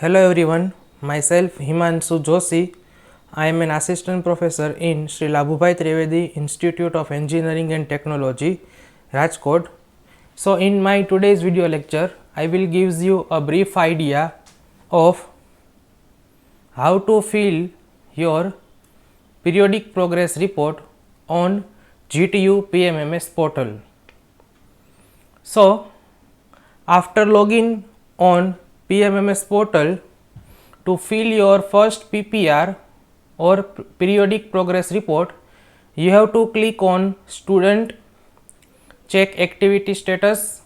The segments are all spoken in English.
Hello everyone, myself Himanshu Joshi. I am an assistant professor in Sri Labhubhai Trivedi Institute of Engineering and Technology, Rajkot. So in my today's video lecture, I will give you a brief idea of how to fill your periodic progress report on GTU PMMS portal. So after logging on PMMS portal to fill your first PPR or periodic progress report, you have to click on student, check activity status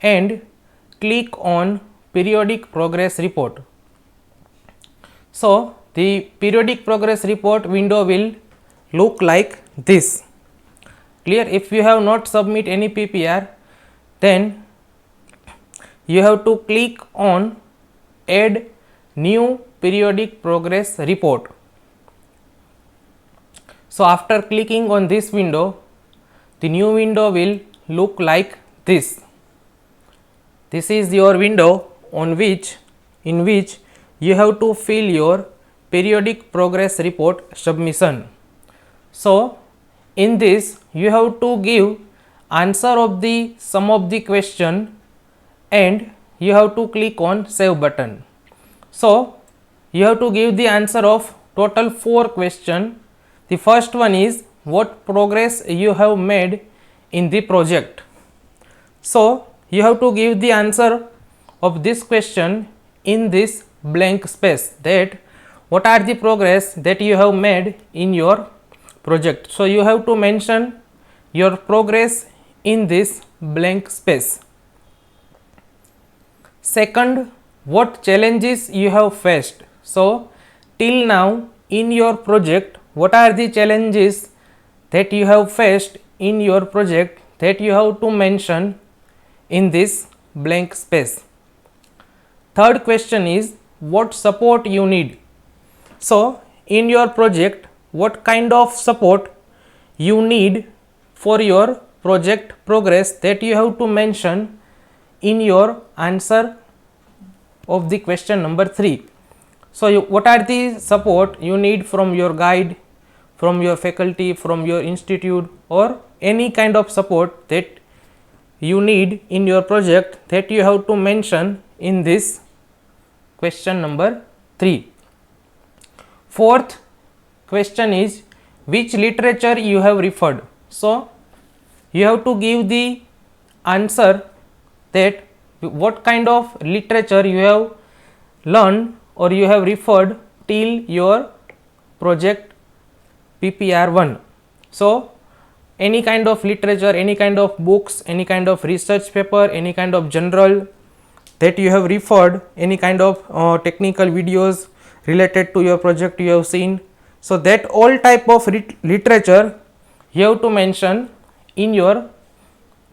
and click on periodic progress report. So the periodic progress report window will look like this. Clear? If you have not submit any PPR, then you have to click on add new periodic progress report. So after clicking on this window, the new window will look like this. This is your window in which you have to fill your periodic progress report submission. So in this you have to give answer of the some of the question and you have to click on save button. So you have to give the answer of total 4 questions. The first one is what progress you have made in the project. So you have to give the answer of this question in this blank space, that what are the progress that you have made in your project. So you have to mention your progress in this blank space. Second, what challenges you have faced. So till now in your project, what are the challenges that you have faced in your project, that you have to mention in this blank space. Third question is what support you need. So in your project, what kind of support you need for your project progress, that you have to mention in your answer of the question number 3. So what are the support you need from your guide, from your faculty, from your institute, or any kind of support that you need in your project, that you have to mention in this question number 3. Fourth question is which literature you have referred. So you have to give the answer that what kind of literature you have learned or you have referred till your project PPR 1. So any kind of literature, any kind of books, any kind of research paper, any kind of journal that you have referred, any kind of technical videos related to your project you have seen. So that all type of literature you have to mention in your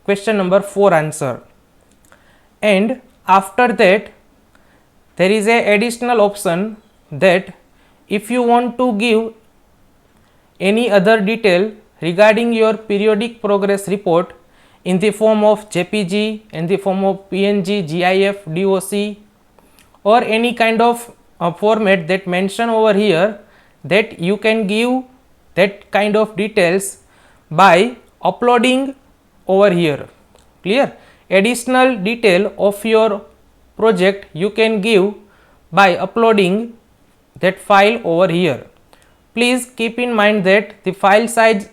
question number 4 answer. And after that there is a additional option that if you want to give any other detail regarding your periodic progress report in the form of JPG, in the form of PNG, GIF, DOC, or any kind of format that mention over here, that you can give that kind of details by uploading over here. Clear? Additional detail of your project you can give by uploading that file over here. Please keep in mind that the file size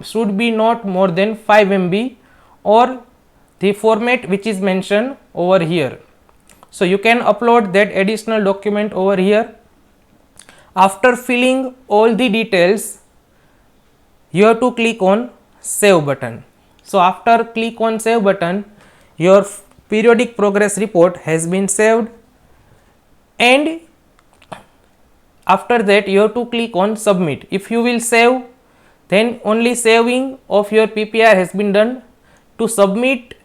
should be not more than 5 MB or the format which is mentioned over here. So you can upload that additional document over here. After filling all the details, you have to click on save button. So after click on save button, your periodic progress report has been saved, and after that you have to click on submit. If you will save, then only saving of your PPR has been done. To submit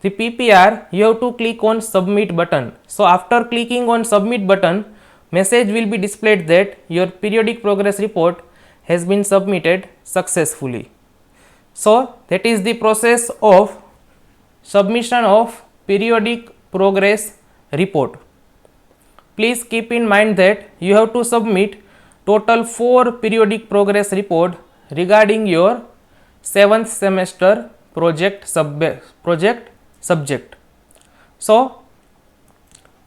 the PPR, you have to click on submit button. So after clicking on submit button, message will be displayed that your periodic progress report has been submitted successfully. So that is the process of submission of periodic progress report. please keep in mind that you have to submit total 4 periodic progress report regarding your 7th semester project subject. So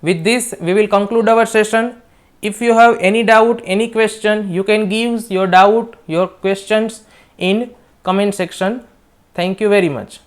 with this we will conclude our session. If you have any doubt, any question, you can give your doubt, your questions in comment section. Thank you very much.